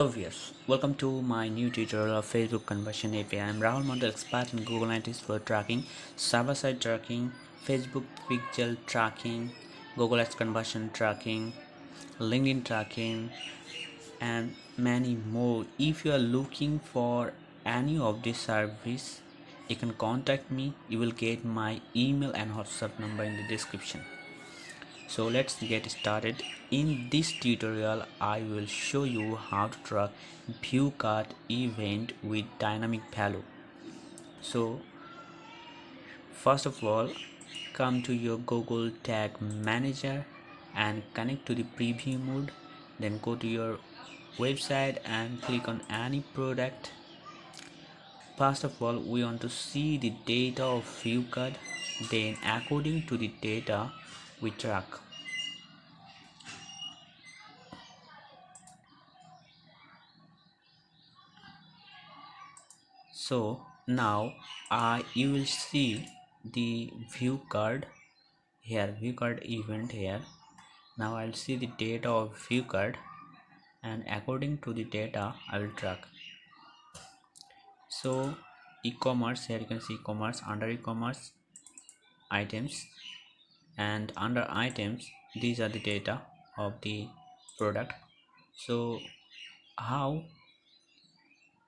Hello viewers, welcome to my new tutorial of Facebook Conversion API. I am Rahul Mondal, expert in Google Analytics for tracking, server-side tracking, Facebook pixel tracking, Google Ads conversion tracking, LinkedIn tracking, and many more. If you are looking for any of these service, you can contact me. You will get my email and WhatsApp number in the description. So let's get started. In this tutorial I will show you how to track view cart event with dynamic value. So first of all, come to your Google Tag Manager and connect to the preview mode. Then go to your website and click on any product. First of all, we want to see the data of view card. Then according to the data we track. So now you will see the view card here, view card event here. Now I'll see the data of view card, and according to the data I will track. So e-commerce, here you can see e-commerce. Under e-commerce, items, and under items these are the data of the product. So how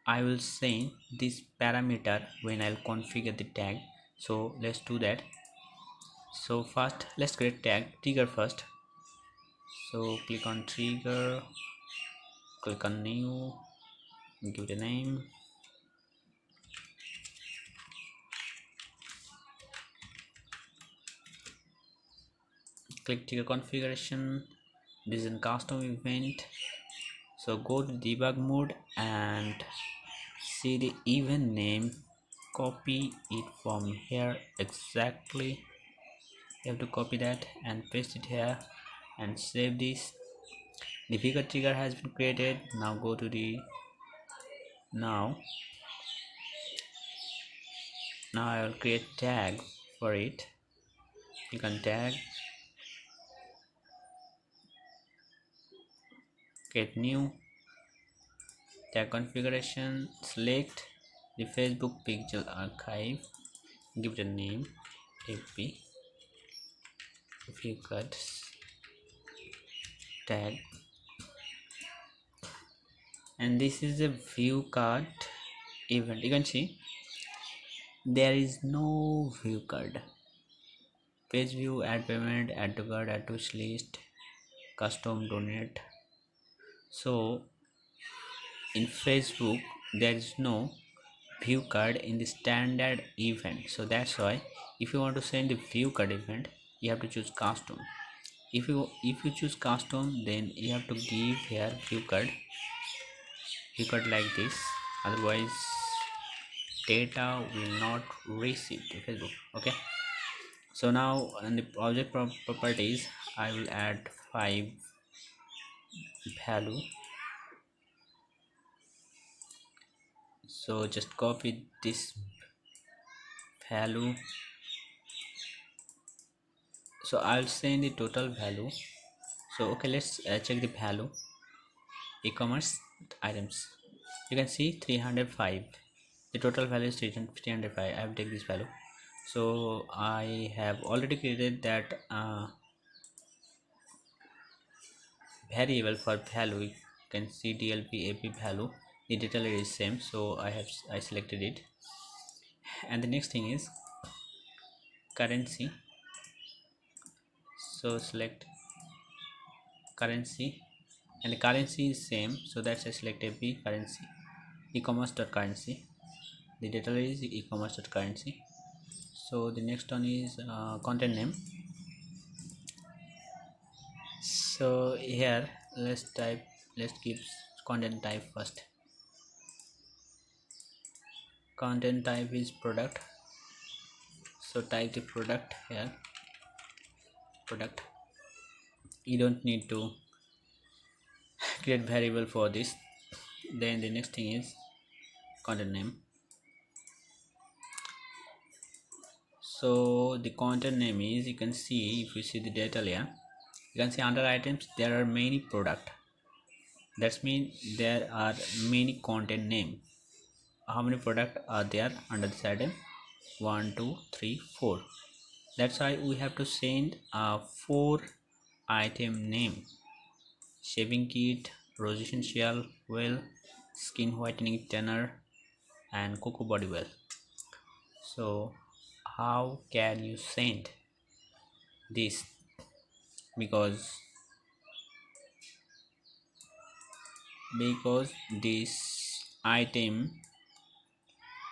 I will send this parameter when I'll configure the tag. So let's do that. So first let's create tag trigger first. So click on trigger, click on new, give it a name. Click trigger configuration. This is a custom event. So go to debug mode and see the event name. Copy it from here exactly. You have to copy that and paste it here and save this. The figure trigger has been created. Now go to the now I will create tag for it. Click on tag, get new tag configuration, select the Facebook pixel archive, give it a name ap view card tag, and this is a view card event. You can see there is no view card. Page view, add payment, add to card, add to wish list, custom donate. So in Facebook there is no view card in the standard event. So that's why if you want to send the view card event, you have to choose custom. If you choose custom, then you have to give here view card like this, otherwise data will not receive to Facebook. Okay, so now in the project properties I will add 5 value. So just copy this value. So I'll send the total value. So okay, let's check the value. E-commerce items, you can see 305. The total value is 305. I have take this value. So I have already created that variable for value. You can see dlp ap value. The detail is same, so I selected it. And the next thing is currency. So select currency, and the currency is same, so that's I select ap currency, ecommerce.currency. The detail is ecommerce.currency. So the next one is content name. So here let's keep content type first. Content type is product, so type the product here, product. You don't need to create variable for this. Then the next thing is content name. So the content name is, you can see, if you see the data layer, you can see under items there are many product. That means there are many content name. How many product are there under this item? 1, 2, 3, 4. That's why we have to send a 4 item name: shaving kit, rose essential oil, skin whitening toner, and cocoa body oil. So how can you send this? Because this item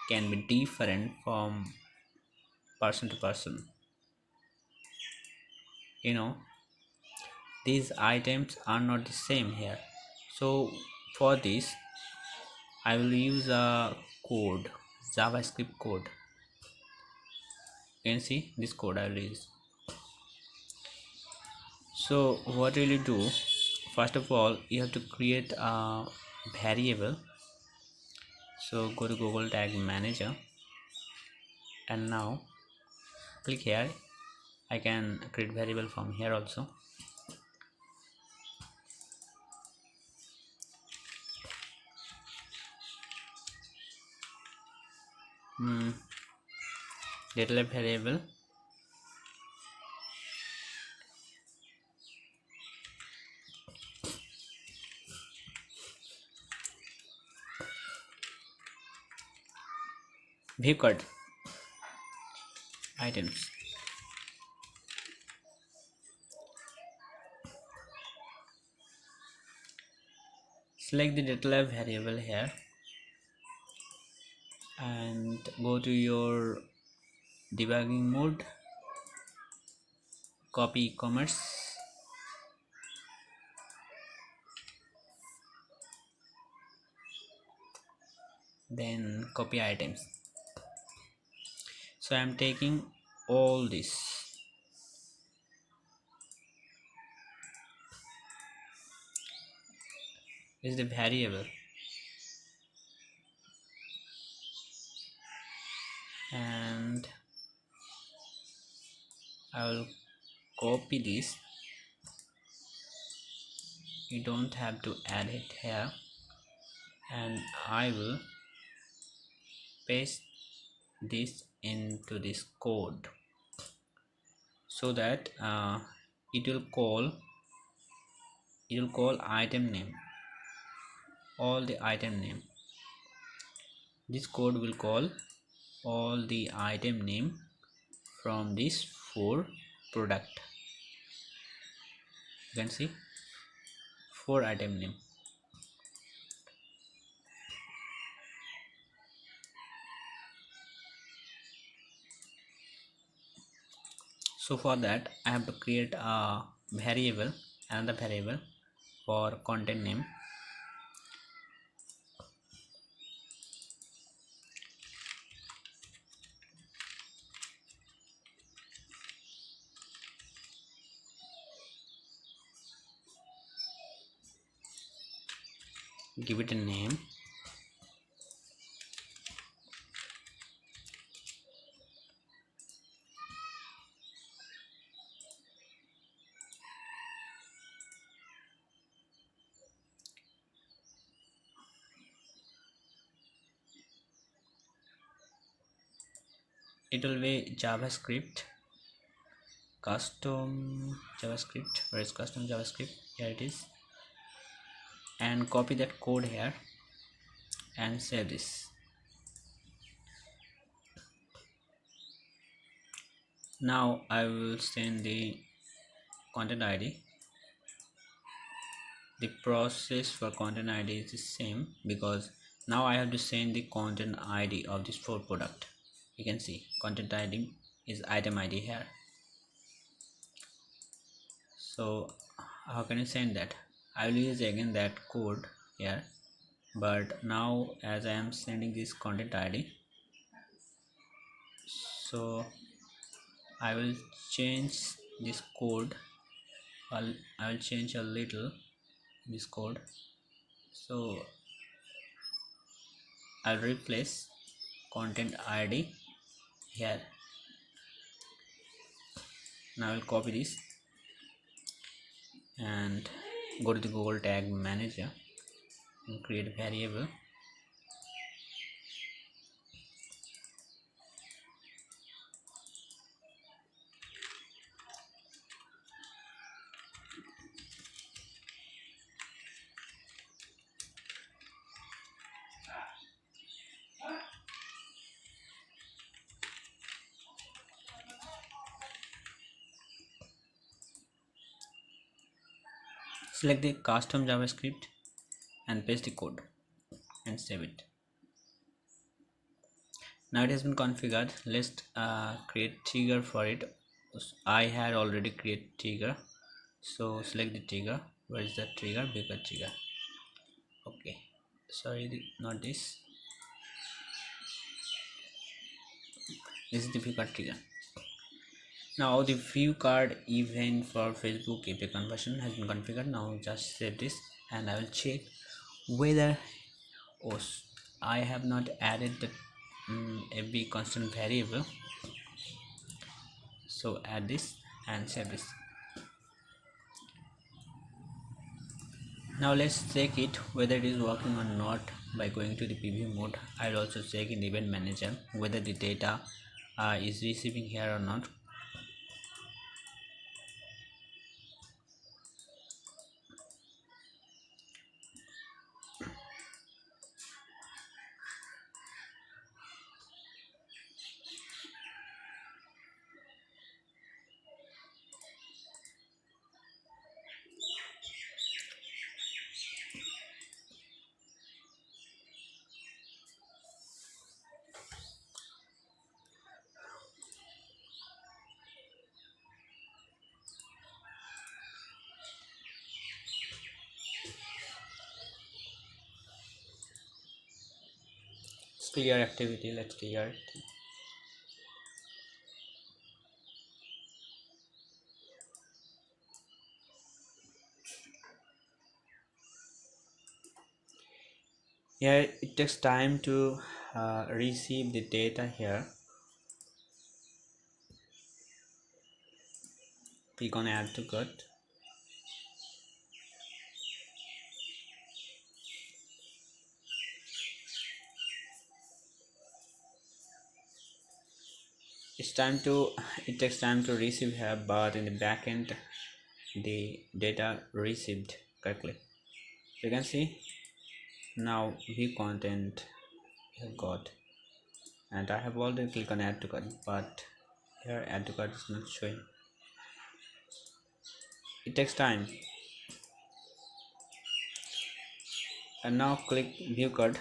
can be different from person to person. You know, these items are not the same here. So for this, I will use a code, JavaScript code. You can see this code I will use. So what will you do? First of all, you have to create a variable. So go to Google Tag Manager, and now click here. I can create variable from here also. Data variable, view card items. Select the data variable here and go to your debugging mode, copy e-commerce, then copy items. So I'm taking all this. Is the variable, and I will copy this. You don't have to add it here, and I will paste this into this code so that it will call item name, all the item name. This code will call all the item name from this 4 product. You can see 4 item name. So for that I have to create a variable, another variable for content name. Give it a name. It will be JavaScript, custom JavaScript. Where is custom JavaScript? Here it is. And copy that code here and save this. Now I will send the content ID. The process for content ID is the same, because now I have to send the content ID of this 4 product. You can see content ID is item ID here. So how can you send that? I will use again that code here, but now as I am sending this content ID, so I will change this code. I will change a little this code. So I'll replace content ID here. Now I will copy this and go to the Google Tag Manager. and create a variable. Select the custom JavaScript and paste the code and save it. Now it has been configured. Let's create trigger for it. I had already created trigger, so select the trigger. Where is the trigger? Bigger trigger. Okay, sorry, not this. This is the bigger trigger. Now the view card event for Facebook API conversion has been configured. Now just save this and I will check whether, oh, I have not added the AB constant variable, so add this and save this. Now let's check it whether it is working or not by going to the preview mode. I'll also check in the event manager whether the data is receiving here or not. Let's clear activity. Let's clear it. Here it takes time to receive the data here. Click on add to cart. It takes time to receive here, but in the backend the data received correctly. You can see now view content you got, and I have already clicked on add to cart, but here add to cart is not showing. It takes time. And now click view cart.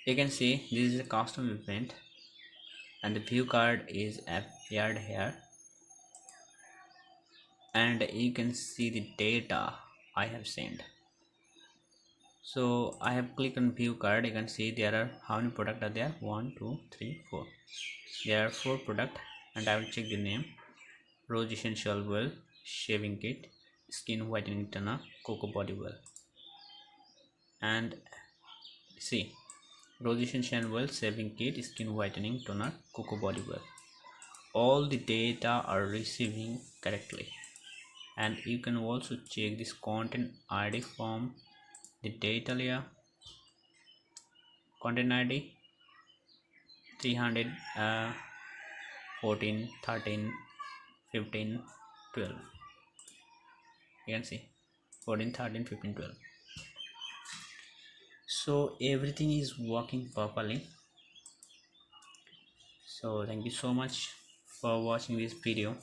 You can see this is a custom event and the view card is appeared here, and you can see the data I have sent. So I have clicked on view card. You can see there are how many products are there. 1 2 3 4. There are 4 products, and I will check the name. Rose essential oil, shaving kit, skin whitening toner, cocoa body oil. And see, Rose essential oil, shaving kit, skin whitening toner, cocoa body oil. All the data are receiving correctly. And you can also check this content ID from the data layer. Content ID 300 14 13 15 12. You can see 14 13 15 12. So everything is working properly. So thank you so much for watching this video.